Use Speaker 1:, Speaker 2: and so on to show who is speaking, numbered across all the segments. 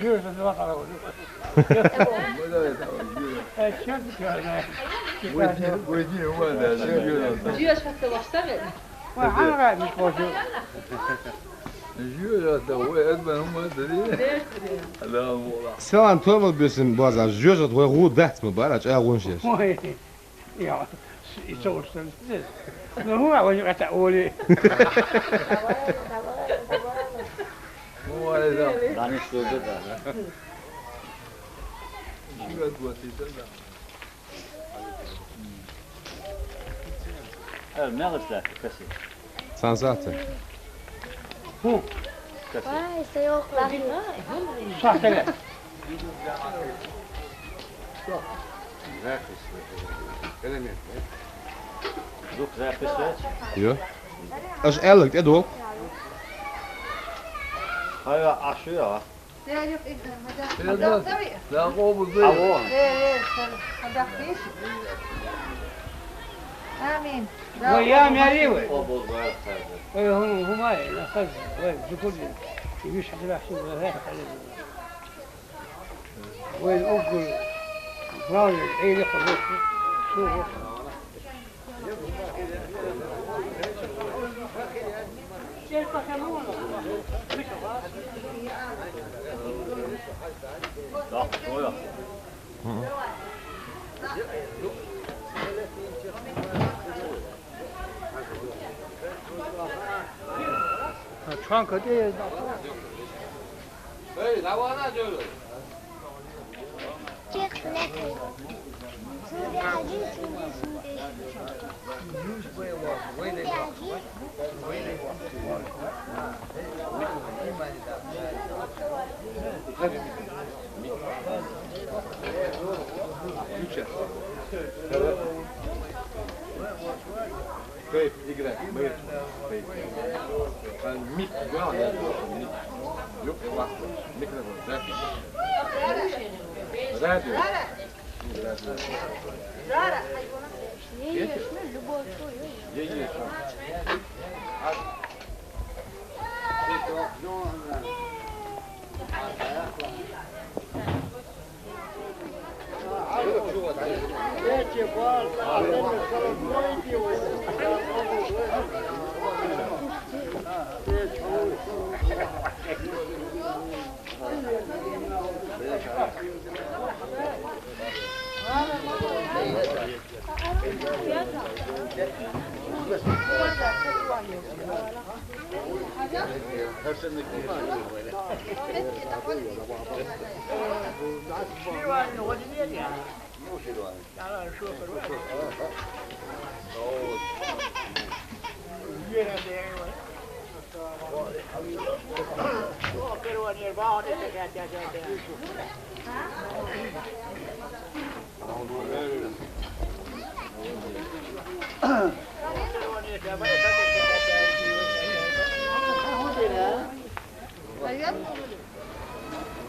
Speaker 1: Jure dat wat al.
Speaker 2: Dios hace bastante.
Speaker 1: أنا قاعد متوجه.
Speaker 3: Selam to'yma bilsin ba'zan jo'jat voy g'udat mı barach ağunşeş.
Speaker 1: Ja, zo is het. Nou, hoe was je dat olie?
Speaker 4: Dani sürdü da. Evet, ne kadar kası?
Speaker 3: Sen zaten.
Speaker 5: Vay, işte yok lan.
Speaker 1: Sahte.
Speaker 4: Zoek zij piswet.
Speaker 3: Ja. Als elk, het ook.
Speaker 4: Hayır, aşıyor.
Speaker 2: Ja, yok ik ben. Maar dat
Speaker 4: Avo.
Speaker 2: dat is. Amin.
Speaker 1: ويا مريوي.
Speaker 4: O bozgaya sardı.
Speaker 1: هم هاي لا خذ وين ذكر يمشي حتى لا يحسب ولا هيك وين أقول راوي عيني خذوه شوفوا
Speaker 4: Bak, o ya.
Speaker 1: Çan kadar
Speaker 5: Çık lekker. Zodra gitsin
Speaker 3: Kayıp, igre, bayır. Ben mik, ya. Yok, bak. Mikrofon, zaten. Radyo.
Speaker 5: Yiyorsun, любовь твою.
Speaker 3: Ye.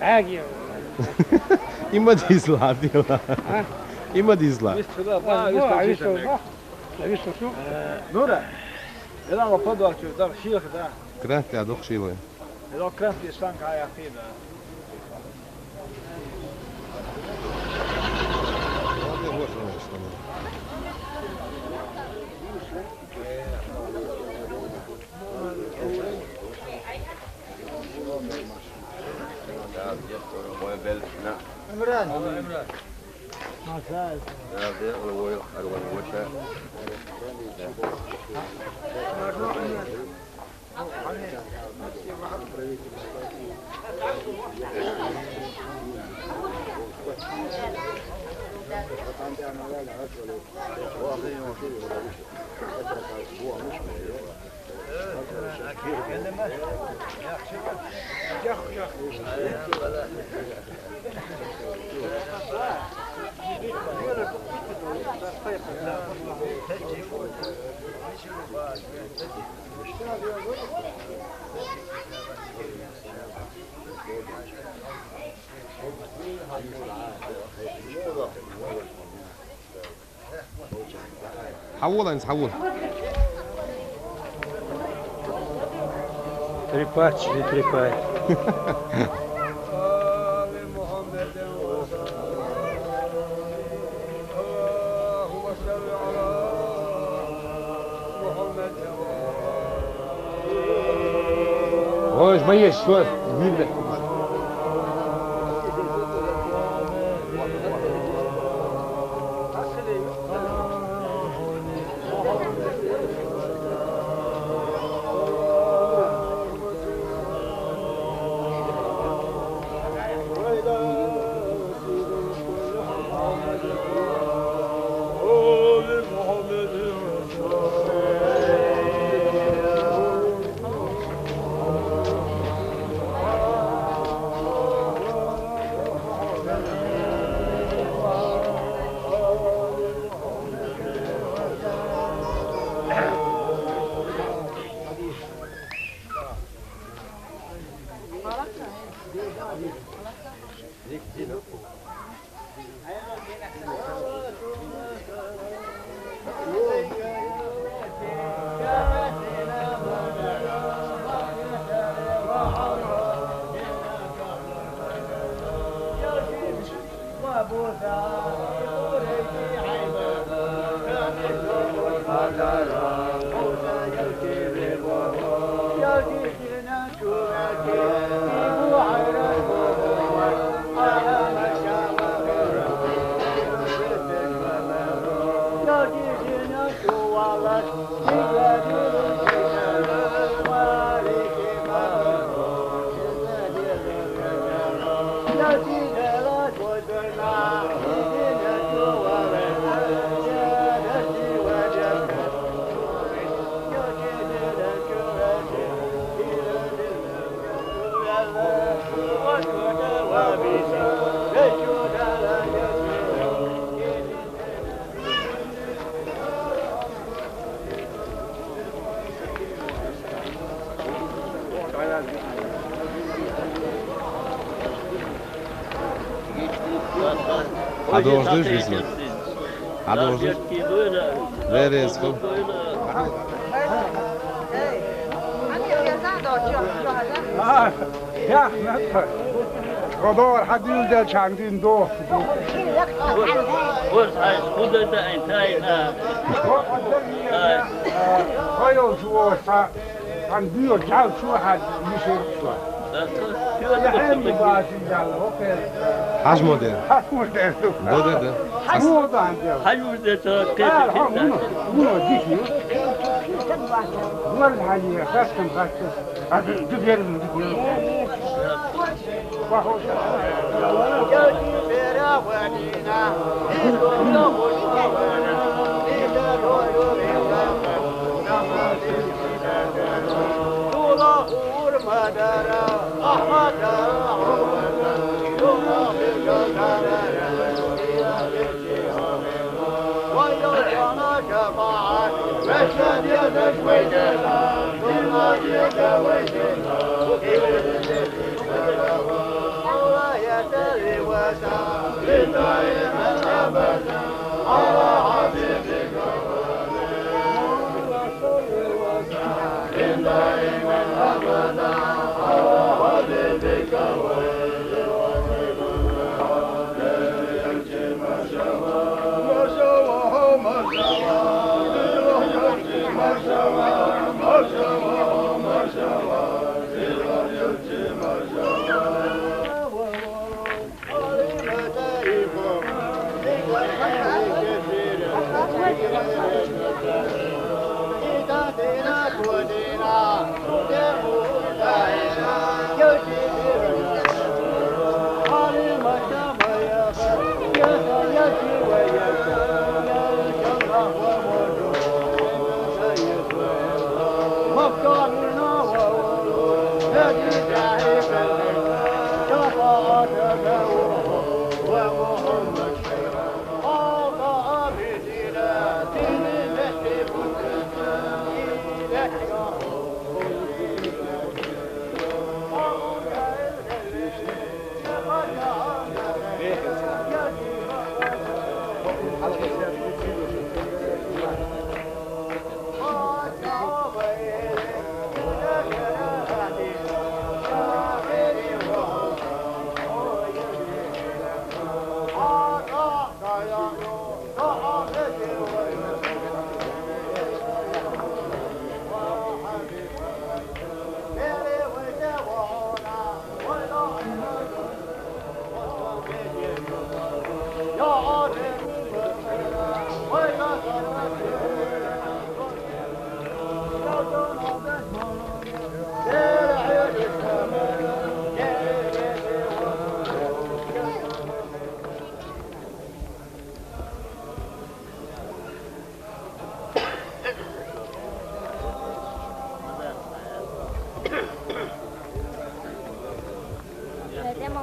Speaker 1: عاقي
Speaker 3: Ima dizla diyorlar. Ima dizla.
Speaker 6: Nora, jedan ga podvaću, da šijah da.
Speaker 3: Krati, a dok šilo je.
Speaker 6: Jedan krati stanka ja fina.
Speaker 4: Emran.
Speaker 6: Masal.
Speaker 4: Ya, dia kalau ada orang wasa.
Speaker 3: حولها نحول.
Speaker 1: Трепать.
Speaker 3: Hoje, manhã, estou. Vida. A dois vezes. A dois vezes. Veres kom.
Speaker 1: Ja, net. Godor hadin del chandin do.
Speaker 7: Wat hij goed uit de eindtijd.
Speaker 1: Koyo zo sa kan duur jou zo had misschien zo. Ja, hem baas jal, oké.
Speaker 3: Hash model.
Speaker 1: Model.
Speaker 3: Model.
Speaker 1: Model.
Speaker 7: Hij moet het
Speaker 1: Ja, hoe dikje. Waar hij hier gasten gasten. Ah, dit weer dit. Wacht.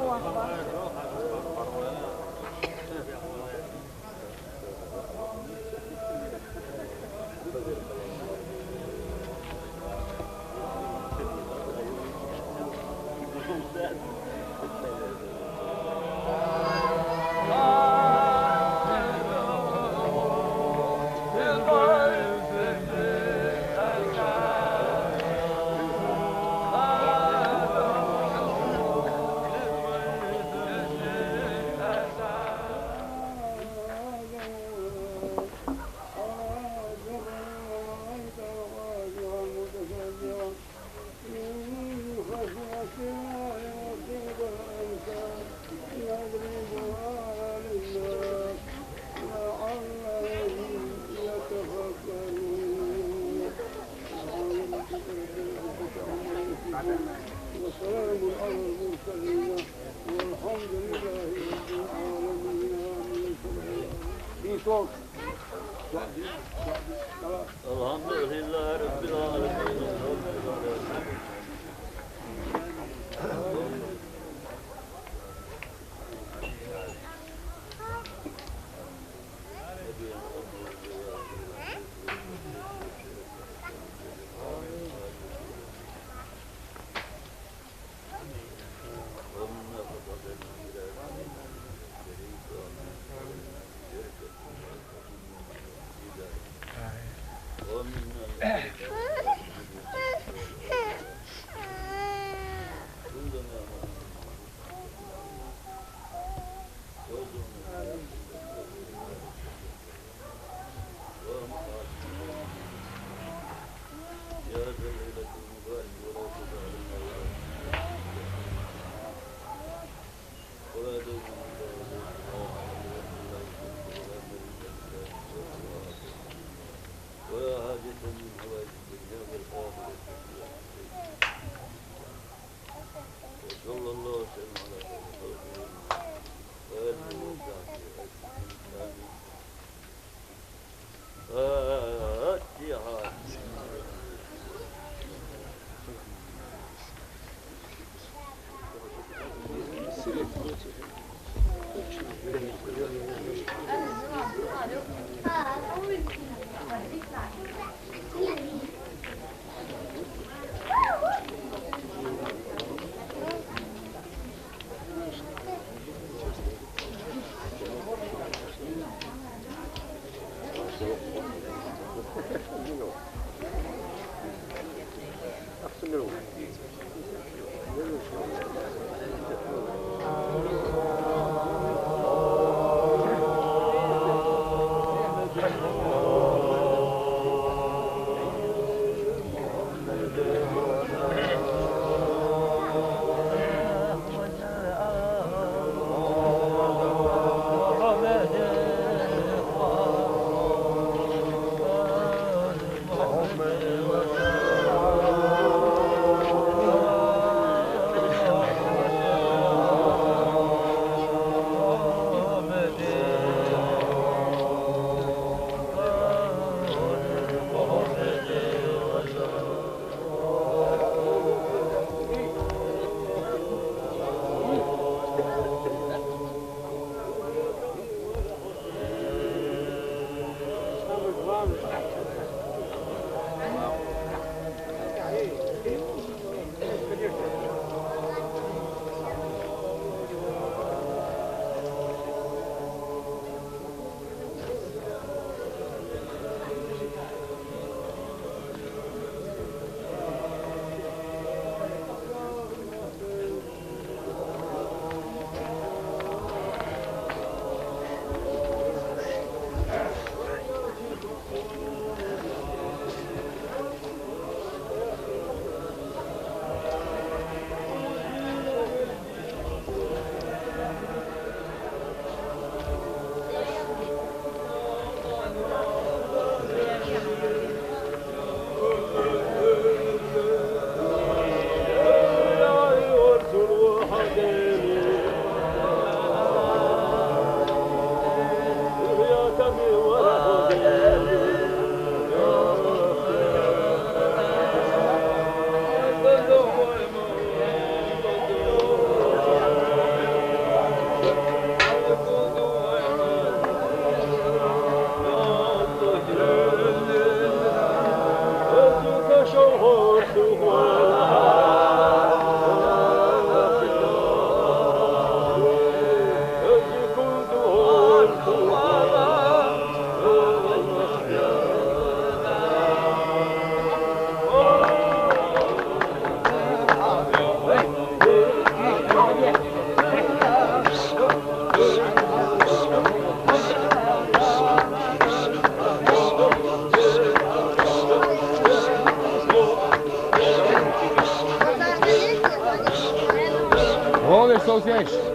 Speaker 5: الله أكبر.
Speaker 8: وسلام على المرسلين والحمد لله رب العالمين. في صوت
Speaker 7: الحمد لله رب العالمين.
Speaker 3: Yes.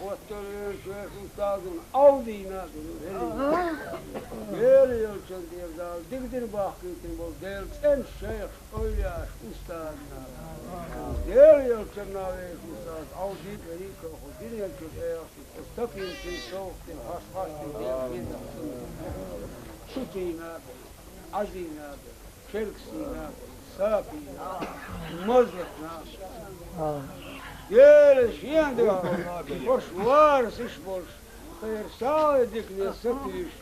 Speaker 8: Ottoluyor şöyle ustadın aldığına durur. Böyle yolcan diyor dal. Digdir bakıntın bol. Del sen şeyh oylaş ustadına. Del yolcan navet ustad. Aldığın veri koku. Din yolcan eyasın. Ustakin sin soğuktin. Haşhaştin. Sütü'yna. Azina. Şerksina. Sapina. Mazlıkna. Gel şimdi boş var siz boş. Hayır sağlık ne satış.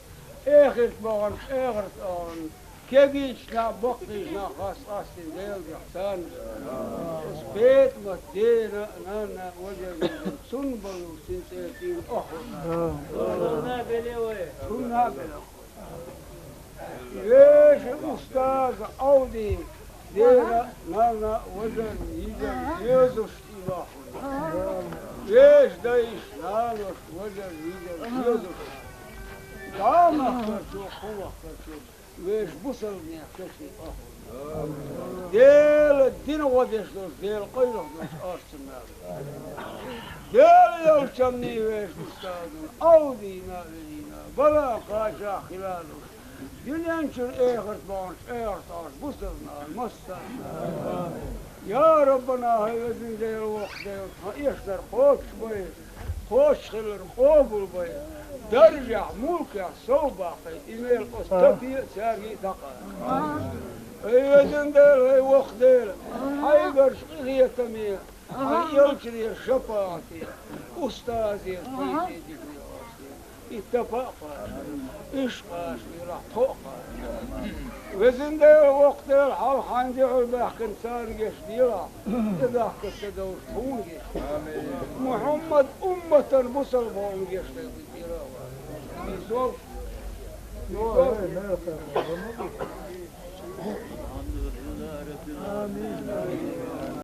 Speaker 8: Ehirt bağın ehirt an. Kegiçna bakışna has astin değil yaksan. Spet matera nana wajen sun balu sinsetin ahuna.
Speaker 7: Ne böyle
Speaker 8: Sunna bela. Yeş ustaz Audi. Dera nana wajen yijen Yezus Yeş dayış nanos wajen yijen Yezus. Dağmak kaçıyor, kovak kaçıyor. Veş bu sırrını yaklaşıyor. Del din vadeşler, del kayraklar arsınlar. Del yolçanlı veş ustadın, avdina verina, bala kaşa hilalur. Dünyançır ehert bağış, ehert ağır, bu sırrına, mastarına. Ya Rabbana hayvezin del vakt del, işler koç boyu, koç kılır, obul boyu. درجع ملكه صوباقي إيميل قصتفي ساقي دقا أي دندل أي وخدل أي قرش هي تميل أي يلشري الشفاطي أستاذي الطيسي ديكي اتفاقا إشقاش راح فوقا وزندل وقتل حال حاندي عرباح كنسان يشديرا إذا كنت دور تونجي محمد أمة بصر بهم يشتغل Zor. Zor.